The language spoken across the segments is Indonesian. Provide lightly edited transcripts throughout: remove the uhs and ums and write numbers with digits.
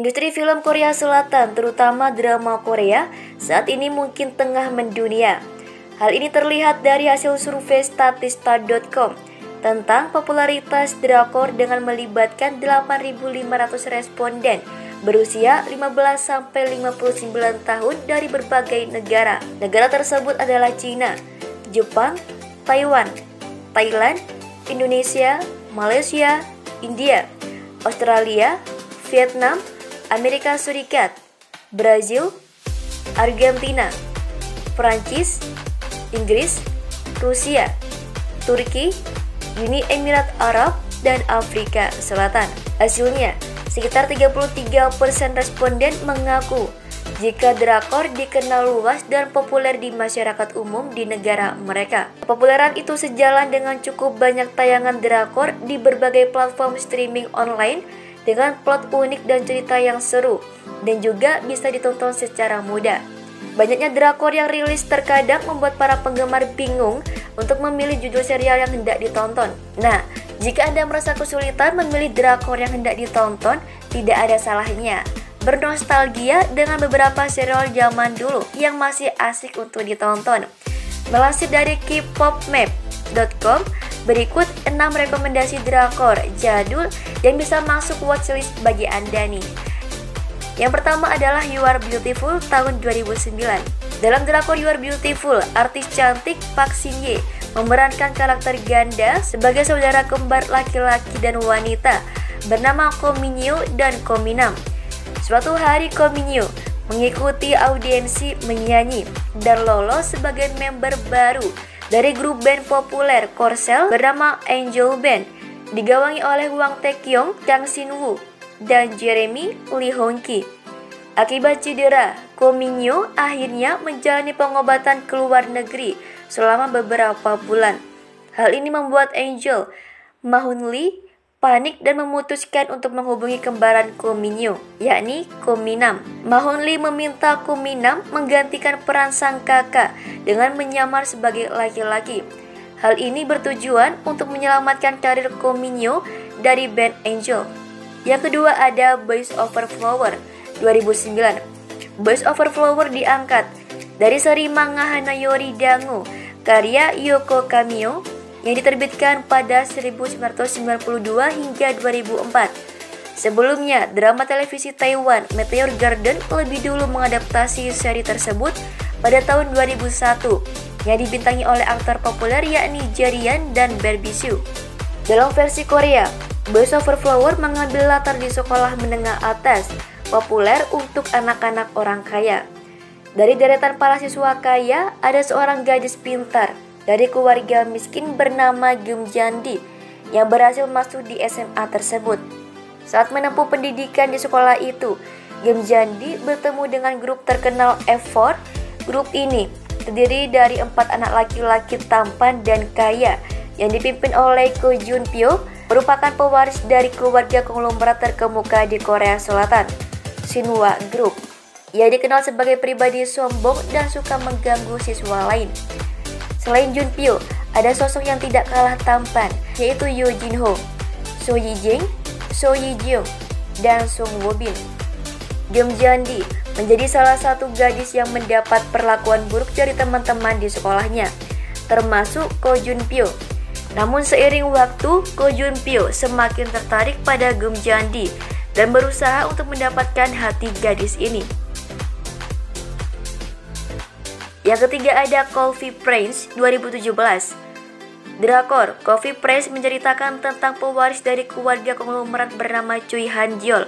Industri film Korea Selatan, terutama drama Korea, saat ini mungkin tengah mendunia. Hal ini terlihat dari hasil survei statista.com tentang popularitas drakor dengan melibatkan 8.500 responden berusia 15-59 tahun dari berbagai negara. Negara tersebut adalah China, Jepang, Taiwan, Thailand, Indonesia, Malaysia, India, Australia, Vietnam, Amerika Serikat, Brazil, Argentina, Prancis, Inggris, Rusia, Turki, Uni Emirat Arab, dan Afrika Selatan. Hasilnya, sekitar 33% responden mengaku jika drakor dikenal luas dan populer di masyarakat umum di negara mereka. Kepopuleran itu sejalan dengan cukup banyak tayangan drakor di berbagai platform streaming online dengan plot unik dan cerita yang seru, dan juga bisa ditonton secara mudah. Banyaknya drakor yang rilis terkadang membuat para penggemar bingung untuk memilih judul serial yang hendak ditonton. Nah, jika Anda merasa kesulitan memilih drakor yang hendak ditonton, tidak ada salahnya bernostalgia dengan beberapa serial zaman dulu yang masih asik untuk ditonton. Melansir dari kpopmap.com, berikut 6 rekomendasi drakor jadul yang bisa masuk watchlist bagi Anda nih. Yang pertama adalah You Are Beautiful tahun 2009. Dalam drakor You Are Beautiful, artis cantik Park Shin-ye memerankan karakter ganda sebagai saudara kembar laki-laki dan wanita bernama Ko Min-yoo dan Ko Min-nam. Suatu hari Ko Min-yoo mengikuti audiensi menyanyi dan lolos sebagai member baru dari grup band populer Korsel bernama Angel Band, digawangi oleh Hwang Tae-kyung, Kang Shin-woo, dan Jeremy Lee Hong-ki. Akibat cedera, Ko Min-yoo akhirnya menjalani pengobatan ke luar negeri selama beberapa bulan. Hal ini membuat Angel, Ma-hun Lee, panik dan memutuskan untuk menghubungi kembaran Ko Min-yoo, yakni Ko Min-nam. Ma-hun Lee meminta Ko Min-nam menggantikan peran sang kakak dengan menyamar sebagai laki-laki. Hal ini bertujuan untuk menyelamatkan karir Ko Min-yoo dari band Angel. Yang kedua ada Boys Over Flower 2009. Boys Over Flower diangkat dari seri manga Hanayori Dango karya Yoko Kamio yang diterbitkan pada 1992 hingga 2004. Sebelumnya, drama televisi Taiwan Meteor Garden lebih dulu mengadaptasi seri tersebut pada tahun 2001 yang dibintangi oleh aktor populer yakni Jerian dan Barbie Sue. Dalam versi Korea, Boys Over Flower mengambil latar di sekolah menengah atas populer untuk anak-anak orang kaya. Dari deretan para siswa kaya, ada seorang gadis pintar dari keluarga miskin bernama Geum Jandi yang berhasil masuk di SMA tersebut. Saat menempuh pendidikan di sekolah itu, Geum Jandi bertemu dengan grup terkenal F4. Grup ini terdiri dari 4 anak laki-laki tampan dan kaya yang dipimpin oleh Ko Jun Pyo, merupakan pewaris dari keluarga konglomerat terkemuka di Korea Selatan, Shinhwa Group. Ia dikenal sebagai pribadi sombong dan suka mengganggu siswa lain. Selain Jun Pyo, ada sosok yang tidak kalah tampan, yaitu Yoo Jin Ho, So Yi Jing, So Yi Jung, dan Song Wo Bin. Geum Jandi menjadi salah satu gadis yang mendapat perlakuan buruk dari teman-teman di sekolahnya, termasuk Ko Jun Pyo. Namun seiring waktu, Ko Jun Pyo semakin tertarik pada Geum Jandi dan berusaha untuk mendapatkan hati gadis ini. Yang ketiga ada Coffee Prince 2017. Drakor Coffee Prince menceritakan tentang pewaris dari keluarga konglomerat bernama Choi Han-jeol.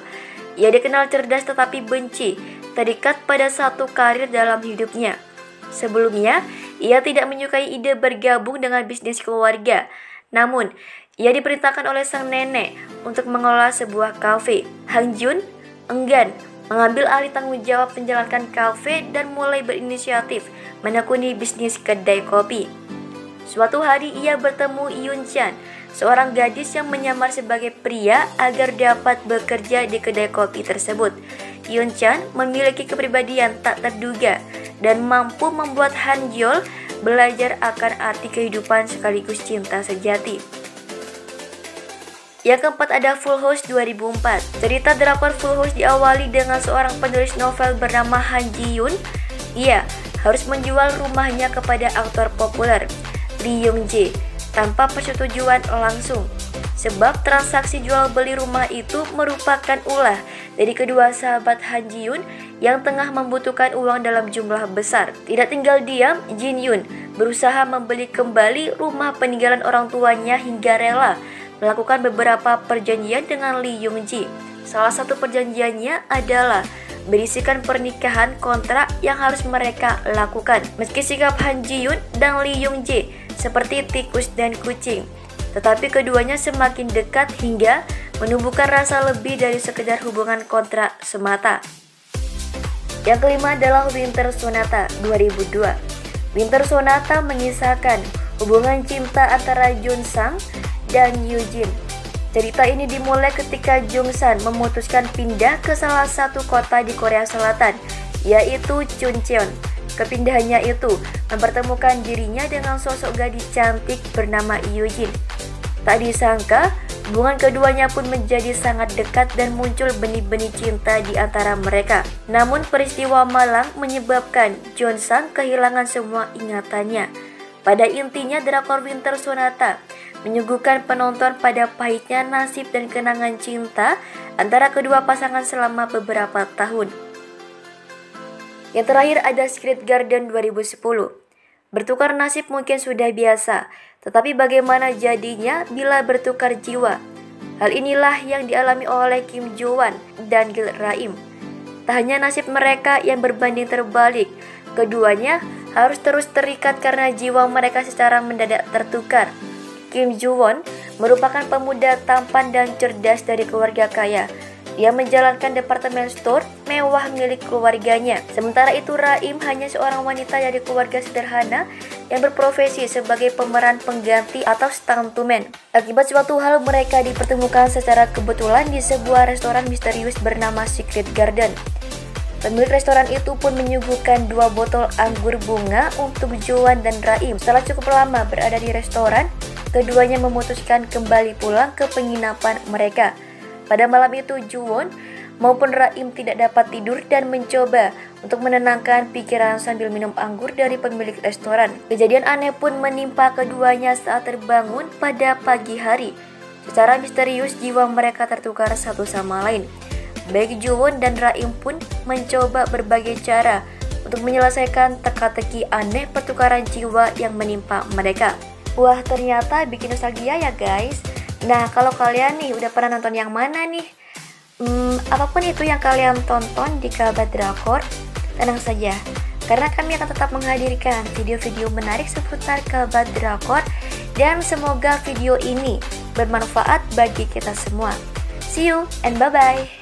Ia dikenal cerdas tetapi benci, terikat pada satu karir dalam hidupnya. Sebelumnya, ia tidak menyukai ide bergabung dengan bisnis keluarga. Namun, ia diperintahkan oleh sang nenek untuk mengelola sebuah kafe. Han Jun enggan mengambil alih tanggung jawab menjalankan kafe dan mulai berinisiatif menekuni bisnis kedai kopi. Suatu hari ia bertemu Yoon Chan, seorang gadis yang menyamar sebagai pria agar dapat bekerja di kedai kopi tersebut. Yoon Chan memiliki kepribadian tak terduga dan mampu membuat Han Jeol belajar akan arti kehidupan sekaligus cinta sejati. Yang keempat ada Full House 2004. Cerita drakor Full House diawali dengan seorang penulis novel bernama Han Ji-yoon. Ia harus menjual rumahnya kepada aktor populer Lee Young-jae tanpa persetujuan langsung. Sebab transaksi jual beli rumah itu merupakan ulah dari kedua sahabat Han Ji-yoon yang tengah membutuhkan uang dalam jumlah besar. Tidak tinggal diam, Jin Yoon berusaha membeli kembali rumah peninggalan orang tuanya hingga rela melakukan beberapa perjanjian dengan Lee Young-jae. Salah satu perjanjiannya adalah berisikan pernikahan kontrak yang harus mereka lakukan. Meski sikap Han Ji-yoon dan Lee Young-jae seperti tikus dan kucing, tetapi keduanya semakin dekat hingga menumbuhkan rasa lebih dari sekedar hubungan kontrak semata. Yang kelima adalah Winter Sonata 2002. Winter Sonata mengisahkan hubungan cinta antara Jung-sang dan Yoo-jin. Cerita ini dimulai ketika Jung-san memutuskan pindah ke salah satu kota di Korea Selatan, yaitu Chuncheon. Kepindahannya itu mempertemukan dirinya dengan sosok gadis cantik bernama Yoo-jin. Tak disangka, hubungan keduanya pun menjadi sangat dekat dan muncul benih-benih cinta di antara mereka. Namun peristiwa malang menyebabkan Jung-sang kehilangan semua ingatannya. Pada intinya, drakor Winter Sonata menyuguhkan penonton pada pahitnya nasib dan kenangan cinta antara kedua pasangan selama beberapa tahun. Yang terakhir ada Secret Garden 2010. Bertukar nasib mungkin sudah biasa, tetapi bagaimana jadinya bila bertukar jiwa? Hal inilah yang dialami oleh Kim Jo-won dan Gil Raim. Tak hanya nasib mereka yang berbanding terbalik, keduanya harus terus terikat karena jiwa mereka secara mendadak tertukar. Kim Jo-won merupakan pemuda tampan dan cerdas dari keluarga kaya. Dia menjalankan departemen store mewah milik keluarganya. Sementara itu Raim hanya seorang wanita dari keluarga sederhana yang berprofesi sebagai pemeran pengganti atau stuntman. Akibat suatu hal mereka dipertemukan secara kebetulan di sebuah restoran misterius bernama Secret Garden. Pemilik restoran itu pun menyuguhkan 2 botol anggur bunga untuk Jo-won dan Raim. Setelah cukup lama berada di restoran, keduanya memutuskan kembali pulang ke penginapan mereka. Pada malam itu Jo-won maupun Raim tidak dapat tidur dan mencoba untuk menenangkan pikiran sambil minum anggur dari pemilik restoran. Kejadian aneh pun menimpa keduanya saat terbangun pada pagi hari. Secara misterius jiwa mereka tertukar satu sama lain. Baik Jo-won dan Raim pun mencoba berbagai cara untuk menyelesaikan teka-teki aneh pertukaran jiwa yang menimpa mereka. Wah, ternyata bikin nostalgia ya guys. Nah, kalau kalian nih udah pernah nonton yang mana nih? Apapun itu yang kalian tonton di Kabar Drakor, tenang saja, karena kami akan tetap menghadirkan video-video menarik seputar Kabar Drakor dan semoga video ini bermanfaat bagi kita semua. See you and bye-bye.